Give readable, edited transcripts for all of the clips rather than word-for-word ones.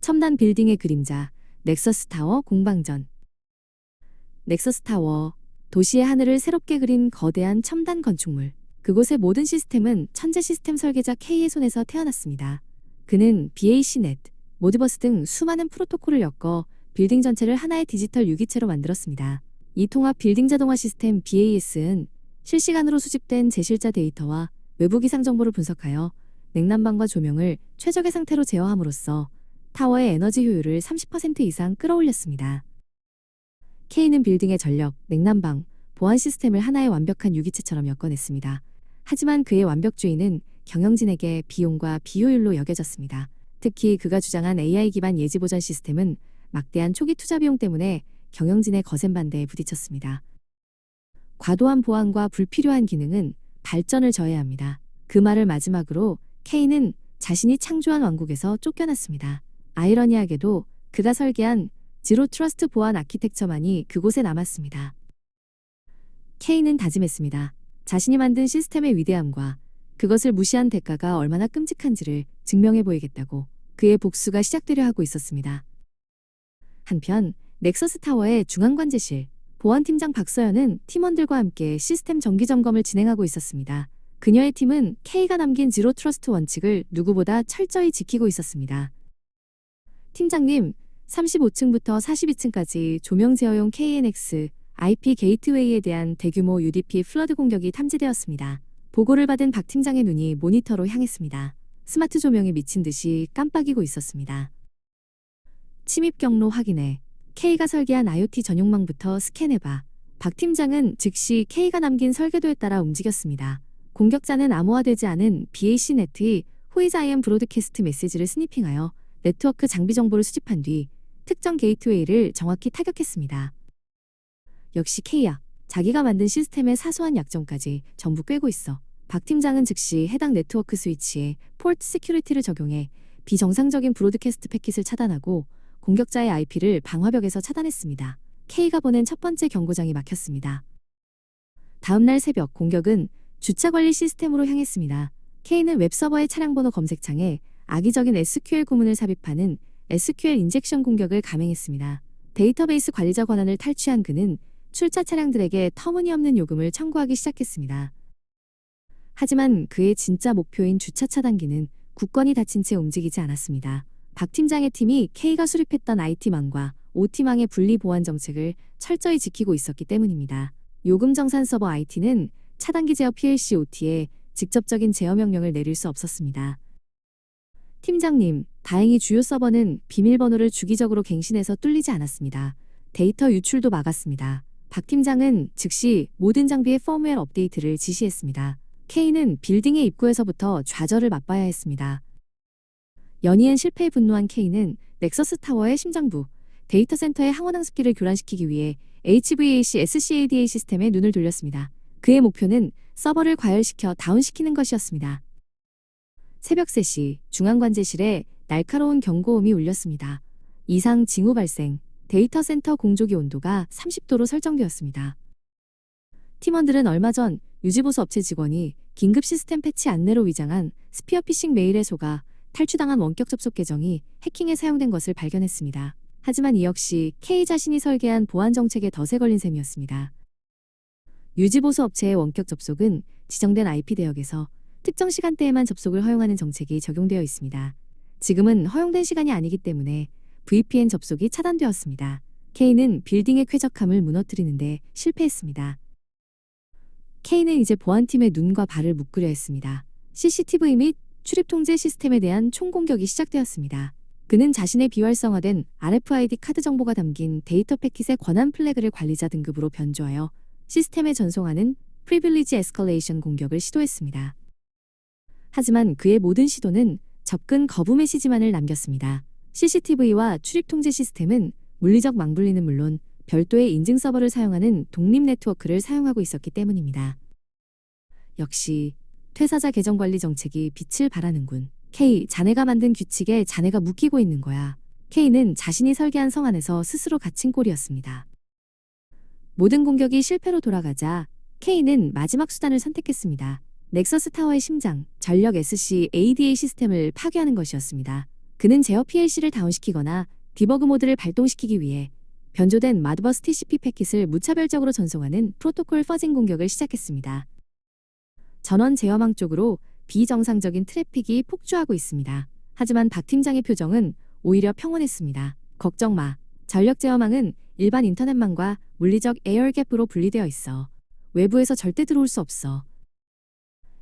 첨단 빌딩의 그림자, 넥서스 타워 공방전. 넥서스 타워, 도시의 하늘을 새롭게 그린 거대한 첨단 건축물. 그곳의 모든 시스템은 천재 시스템 설계자 K의 손에서 태어났습니다. 그는 BACnet, 모드버스 등 수많은 프로토콜을 엮어 빌딩 전체를 하나의 디지털 유기체로 만들었습니다. 이 통합 빌딩 자동화 시스템 BAS는 실시간으로 수집된 제실자 데이터와 외부 기상 정보를 분석하여 냉난방과 조명을 최적의 상태로 제어함으로써 타워의 에너지 효율을 30% 이상 끌어올렸습니다. K는 빌딩의 전력, 냉난방, 보안 시스템을 하나의 완벽한 유기체처럼 엮어냈습니다. 하지만 그의 완벽주의는 경영진에게 비용과 비효율로 여겨졌습니다. 특히 그가 주장한 AI 기반 예지 보전 시스템은 막대한 초기 투자 비용 때문에 경영진의 거센 반대에 부딪혔습니다. 과도한 보안과 불필요한 기능은 발전을 저해야 합니다. 그 말을 마지막으로 K는 자신이 창조한 왕국에서 쫓겨났습니다. 아이러니하게도 그가 설계한 지로 트러스트 보안 아키텍처만이 그곳에 남았습니다. K는 다짐했습니다. 자신이 만든 시스템의 위대함과 그것을 무시한 대가가 얼마나 끔찍한지를 증명해 보이겠다고 그의 복수가 시작되려 하고 있었습니다. 한편 넥서스 타워의 중앙관제실, 보안팀장 박서연은 팀원들과 함께 시스템 정기 점검을 진행하고 있었습니다. 그녀의 팀은 K가 남긴 지로 트러스트 원칙을 누구보다 철저히 지키고 있었습니다. 팀장님, 35층부터 42층까지 조명 제어용 KNX, IP 게이트웨이에 대한 대규모 UDP 플러드 공격이 탐지되었습니다. 보고를 받은 박 팀장의 눈이 모니터로 향했습니다. 스마트 조명이 미친 듯이 깜빡이고 있었습니다. 침입 경로 확인해. K가 설계한 IoT 전용망부터 스캔해봐. 박 팀장은 즉시 K가 남긴 설계도에 따라 움직였습니다. 공격자는 암호화되지 않은 BAC넷의 호이자이언 브로드캐스트 메시지를 스니핑하여 네트워크 장비 정보를 수집한 뒤 특정 게이트웨이를 정확히 타격했습니다. 역시 K야. 자기가 만든 시스템의 사소한 약점까지 전부 꿰고 있어. 박 팀장은 즉시 해당 네트워크 스위치에 포트 시큐리티를 적용해 비정상적인 브로드캐스트 패킷을 차단하고 공격자의 IP를 방화벽에서 차단했습니다. K가 보낸 첫 번째 경고장이 막혔습니다. 다음날 새벽 공격은 주차관리 시스템으로 향했습니다. K는 웹서버의 차량번호 검색창에 악의적인 SQL 구문을 삽입하는 SQL 인젝션 공격을 감행했습니다. 데이터베이스 관리자 권한을 탈취한 그는 출차 차량들에게 터무니없는 요금을 청구하기 시작했습니다. 하지만 그의 진짜 목표인 주차 차단기는 굳건히 닫힌 채 움직이지 않았습니다. 박 팀장의 팀이 K가 수립했던 IT망과 OT망의 분리 보안 정책을 철저히 지키고 있었기 때문입니다. 요금 정산 서버 IT는 차단기 제어 PLC OT에 직접적인 제어 명령을 내릴 수 없었습니다. 팀장님, 다행히 주요 서버는 비밀번호를 주기적으로 갱신해서 뚫리지 않았습니다. 데이터 유출도 막았습니다. 박 팀장은 즉시 모든 장비의 펌웨어 업데이트를 지시했습니다. K는 빌딩의 입구에서부터 좌절을 맛봐야 했습니다. 연이은 실패에 분노한 K는 넥서스 타워의 심장부, 데이터 센터의 항원항습기를 교란시키기 위해 HVAC SCADA 시스템에 눈을 돌렸습니다. 그의 목표는 서버를 과열시켜 다운시키는 것이었습니다. 새벽 3시 중앙관제실에 날카로운 경고음이 울렸습니다. 이상 징후 발생, 데이터 센터 공조기 온도가 30도로 설정되었습니다. 팀원들은 얼마 전 유지보수 업체 직원이 긴급 시스템 패치 안내로 위장한 스피어 피싱 메일에 속아 탈취당한 원격 접속 계정이 해킹에 사용된 것을 발견했습니다. 하지만 이 역시 K 자신이 설계한 보안 정책에 덫에 걸린 셈이었습니다. 유지보수 업체의 원격 접속은 지정된 IP 대역에서 특정 시간대에만 접속을 허용하는 정책이 적용되어 있습니다. 지금은 허용된 시간이 아니기 때문에 VPN 접속이 차단되었습니다. K는 빌딩의 쾌적함을 무너뜨리는데 실패했습니다. K는 이제 보안팀의 눈과 발을 묶으려 했습니다. CCTV 및 출입 통제 시스템에 대한 총공격이 시작되었습니다. 그는 자신의 비활성화된 RFID 카드 정보가 담긴 데이터 패킷의 권한 플래그를 관리자 등급으로 변조하여 시스템에 전송하는 프리빌리지 에스컬레이션 공격을 시도했습니다. 하지만 그의 모든 시도는 접근 거부 메시지만을 남겼습니다. CCTV와 출입 통제 시스템은 물리적 망분리는 물론 별도의 인증 서버를 사용하는 독립 네트워크를 사용하고 있었기 때문입니다. 역시 퇴사자 계정 관리 정책이 빛을 발하는군. K, 자네가 만든 규칙에 자네가 묶이고 있는 거야. K는 자신이 설계한 성 안에서 스스로 갇힌 꼴이었습니다. 모든 공격이 실패로 돌아가자 K는 마지막 수단을 선택했습니다. 넥서스 타워의 심장, 전력 SCADA 시스템을 파괴하는 것이었습니다. 그는 제어 PLC를 다운시키거나 디버그 모드를 발동시키기 위해 변조된 마드버스 TCP 패킷을 무차별적으로 전송하는 프로토콜 퍼징 공격을 시작했습니다. 전원 제어망 쪽으로 비정상적인 트래픽이 폭주하고 있습니다. 하지만 박 팀장의 표정은 오히려 평온했습니다. 걱정 마. 전력 제어망은 일반 인터넷망과 물리적 에어갭으로 분리되어 있어. 외부에서 절대 들어올 수 없어.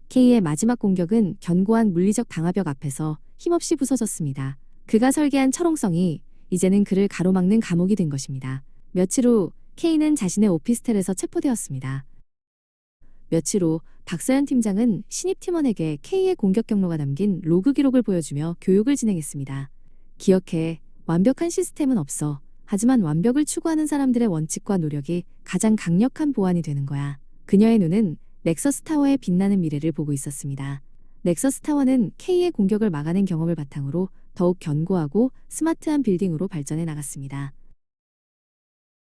K의 마지막 공격은 견고한 물리적 방화벽 앞에서 힘없이 부서졌습니다. 그가 설계한 철옹성이 이제는 그를 가로막는 감옥이 된 것입니다. 며칠 후 K는 자신의 오피스텔에서 체포되었습니다. 며칠 후 박서연 팀장은 신입 팀원에게 K의 공격 경로가 담긴 로그 기록을 보여주며 교육을 진행했습니다. 기억해, 완벽한 시스템은 없어. 하지만 완벽을 추구하는 사람들의 원칙과 노력이 가장 강력한 보완이 되는 거야. 그녀의 눈은 넥서스 타워의 빛나는 미래를 보고 있었습니다. 넥서스 타워는 K의 공격을 막아낸 경험을 바탕으로 더욱 견고하고 스마트한 빌딩으로 발전해 나갔습니다.